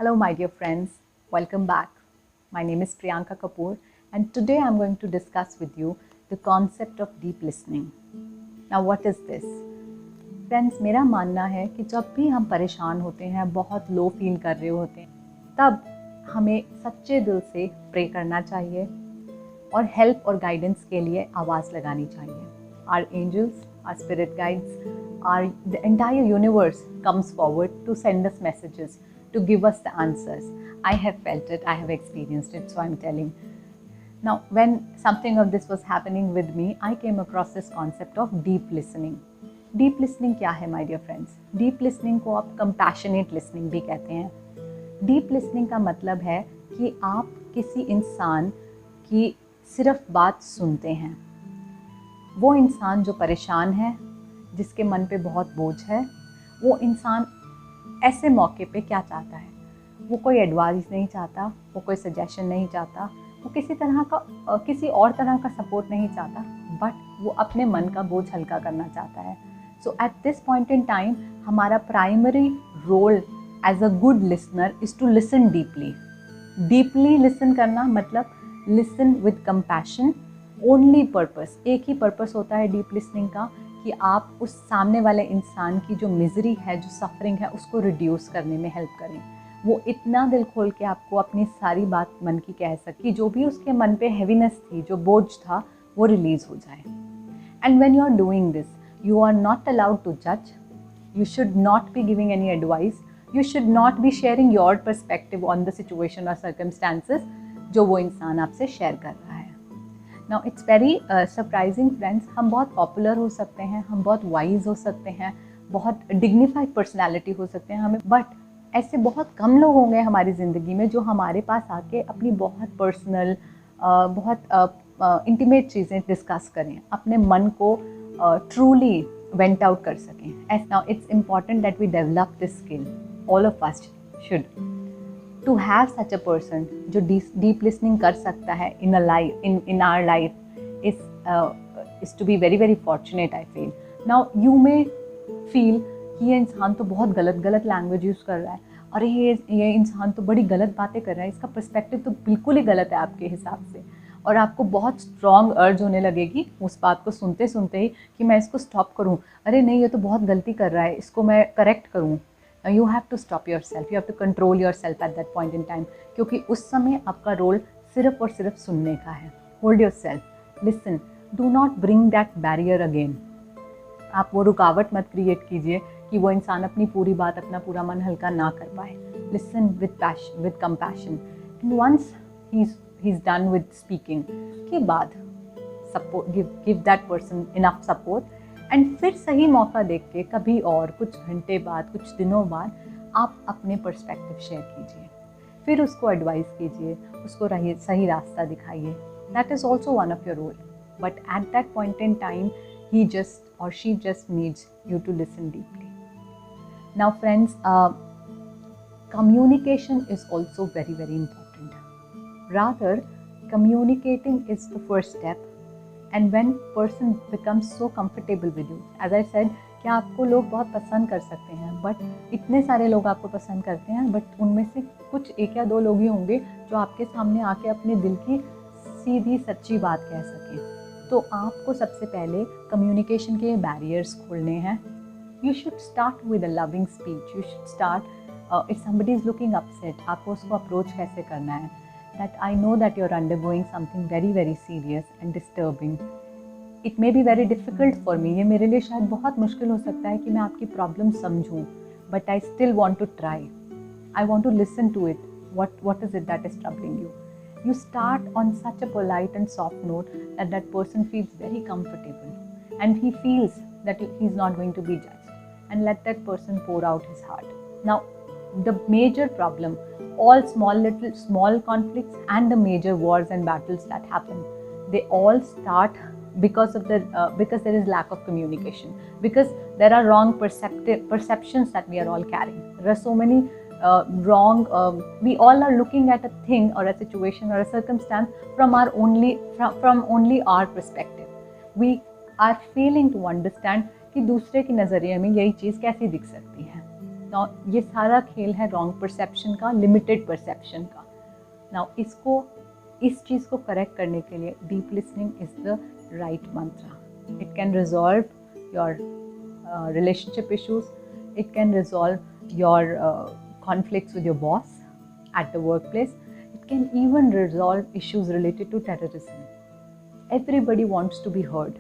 Hello, my dear friends. Welcome back. My name is Priyanka Kapoor, and today I'm going to discuss with you the concept of deep listening. Now, what is this? Friends, मेरा मानना है कि जब भी हम परेशान होते हैं, बहुत लो फील कर रहे होते हैं, तब हमें सच्चे दिल से प्रे करना चाहिए और हेल्प और गाइडेंस के लिए आवाज़ लगानी चाहिए. Our angels, our spirit guides, the entire universe comes forward to send us messages, to give us the answers. I have felt it, I have experienced it, so I'm telling. Now, when something of this was happening with me, I came across this concept of deep listening. Deep listening क्या है, my dear friends? Deep listening को आप compassionate listening भी कहते हैं. Deep listening का मतलब है कि आप किसी इंसान की सिर्फ बात सुनते हैं. वो इंसान जो परेशान है, जिसके मन पे बहुत बोझ है, वो इंसान ऐसे मौके पे क्या चाहता है? वो कोई एडवाइस नहीं चाहता, वो कोई सजेशन नहीं चाहता, वो किसी और तरह का सपोर्ट नहीं चाहता, बट वो अपने मन का बोझ हल्का करना चाहता है. So at this point in time हमारा primary role as a good listener is to listen deeply. Deeply listen करना मतलब listen with compassion. Only purpose, एक ही पर्पस होता है डीप लिसनिंग का, कि आप उस सामने वाले इंसान की जो मिजरी है, जो सफरिंग है, उसको रिड्यूस करने में हेल्प करें. वो इतना दिल खोल के आपको अपनी सारी बात मन की कह सके, जो भी उसके मन पे हैवीनेस थी, जो बोझ था, वो रिलीज हो जाए. And when you are doing this, you are not allowed to judge. You should not be giving any advice. You should not be sharing your perspective on the situation or circumstances जो वो इंसान आपसे share कर रहा है. Now it's very surprising friends, हम बहुत popular हो सकते हैं, हम बहुत वाइज हो सकते हैं, बहुत डिग्निफाइड पर्सनैलिटी हो सकते हैं हमें, बट ऐसे बहुत कम लोग होंगे हमारी ज़िंदगी में जो हमारे पास आके अपनी बहुत पर्सनल, बहुत इंटीमेट चीज़ें डिस्कस करें, अपने मन को truly went out कर सकें. As now it's important that we develop this skill. All of us should. To have such a person जो deep listening कर सकता है in our life is to be very very fortunate, I feel. Now you may feel कि ये इंसान तो बहुत गलत लैंग्वेज यूज़ कर रहा है, और ये इंसान तो बड़ी गलत बातें कर रहा है, इसका पर्सपेक्टिव तो बिल्कुल ही गलत है आपके हिसाब से, और आपको बहुत स्ट्रॉन्ग अर्ज होने लगेगी उस बात को सुनते सुनते ही कि मैं इसको स्टॉप करूं. अरे नहीं, ये तो बहुत गलती कर रहा है, इसको मैं करेक्ट करूं. You have to stop yourself, you have to control yourself at that point in time, क्योंकि उस समय आपका रोल सिर्फ और सिर्फ सुनने का है. Hold your self, listen, do not bring that barrier again. आप वो रुकावट मत क्रिएट कीजिए कि वो इंसान अपनी पूरी बात, अपना पूरा मन हल्का ना कर पाए. Listen with compassion, and once he's done with speaking के बाद support, give that person enough support, and फिर सही मौका देख के कभी और कुछ घंटे बाद, कुछ दिनों बाद आप अपने पर्सपेक्टिव शेयर कीजिए, फिर उसको एडवाइस कीजिए, उसको सही रास्ता दिखाइए. That is also one of your role, but at that point in time he just or she just needs you to listen deeply. Now friends, communication is also very very important. Rather, communicating is the first step, and when person becomes so comfortable with you, as I said, क्या आपको लोग बहुत पसंद कर सकते हैं, but इतने सारे लोग आपको पसंद करते हैं, बट उनमें से कुछ एक या दो लोग ही होंगे जो आपके सामने आके अपने दिल की सीधी सच्ची बात कह सकें. तो आपको सबसे पहले कम्युनिकेशन के बैरियर्स खोलने हैं. You should start with a loving speech. You should start, if somebody is looking upset, आपको उसको अप्रोच कैसे करना है. That I know that you're undergoing something very very serious and disturbing. It may be very difficult for me. ये मेरे लिए शायद बहुत मुश्किल हो सकता है कि मैं आपकी problem समझूं, but I still want to try. I want to listen to it. What is it that is troubling you? You start on such a polite and soft note that that person feels very comfortable, and he feels that he's not going to be judged, and let that person pour out his heart. Now, the major problem, all small conflicts and the major wars and battles that happen, they all start because there is lack of communication, because there are wrong perceptions that we are all carrying. There are so many wrong, we all are looking at a thing or a situation or a circumstance from only our perspective. We are failing to understand कि दूसरे के नज़रिए में यही चीज़ कैसी दिख सकती है. Now ये सारा खेल है रॉन्ग परसेप्शन का, लिमिटेड परसेप्शन का. Now इस चीज़ को करेक्ट करने के लिए deep listening is the right मंत्र. It can resolve your relationship issues. It can resolve your conflicts with your boss at the workplace. It can even resolve issues related to terrorism. Everybody wants to be heard.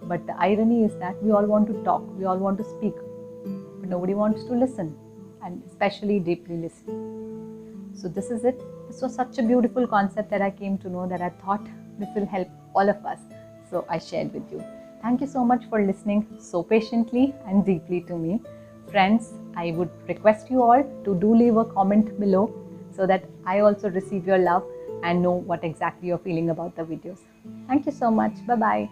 But the irony is that we all want to talk, we all want to speak, but nobody wants to listen, and especially deeply listen. So this is it. This was such a beautiful concept that I came to know, that I thought this will help all of us. So I shared with you. Thank you so much for listening so patiently and deeply to me. Friends, I would request you all to do leave a comment below so that I also receive your love and know what exactly you're feeling about the videos. Thank you so much. Bye-bye.